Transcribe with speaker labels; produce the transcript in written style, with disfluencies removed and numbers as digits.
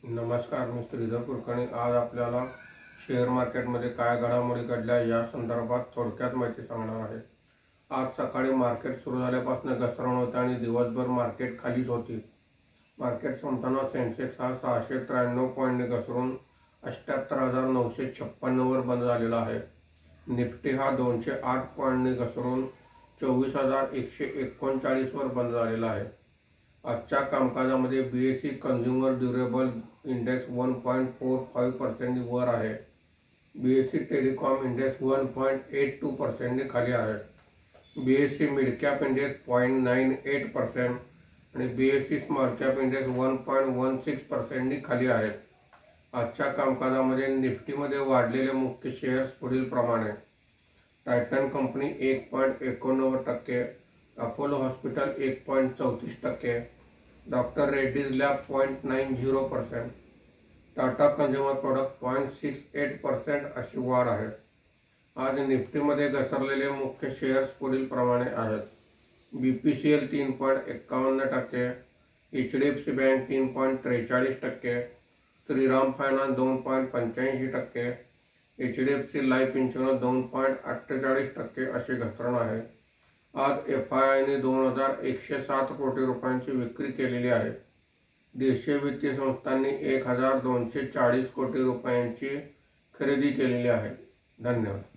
Speaker 1: नमस्कार, मी श्रीधर कुलकर्णी। आज आपल्याला शेअर मार्केटमध्ये काय घडामोडी घडल्या या संदर्भात थोडक्यात माहिती सांगणार आहे। आज सकाळी मार्केट सुरू झाल्यापासून घसरण होते आणि दिवसभर मार्केट खालीच होती। मार्केट संपताना सेन्सेक्स हा 693 पॉईंटने घसरून 78,956 वर बंद झालेला आहे। निफ्टी हा 208 पॉईंटने घसरून 24,139 वर बंद झालेला आहे। आजच्या कामकाजामध्ये बीएसई कंझ्युमर ड्युरेबल इंडेक्स 1.45% वर आहे। बीएसई टेलिकॉम इंडेक्स 1.82% खाली आहे। बीएसई मिड कॅप इंडेक्स 0.98% आणि बीएसई स्मॉल कॅप इंडेक्स 1.16% खाली आहे। आजच्या कामकाजामध्ये निफ्टीमध्ये वाढलेले मुख्य शेअर्स पुढील प्रमाणे: Titan company 1.89%, Apollo hospital 1.34%, doctor Reddy's lab 0.90%, Tata consumer product 0.68% अशी वाढ आहे। आज निफ्टीमध्ये घसरलेले मुख्य शेअर्स पुढील प्रमाणे आहेत: BPCL 3.51%, HDFC bank 3.43%, Shriram finance 2.85%, HDFC life insurance 2.48% असे घसरण आहे। आज एफआयआयने 2,107 कोटी रुपयांची विक्री केलेली आहे। देशीय वित्तीय संस्थांनी 1,240 कोटी रुपयांची खरेदी केलेली आहे। धन्यवाद।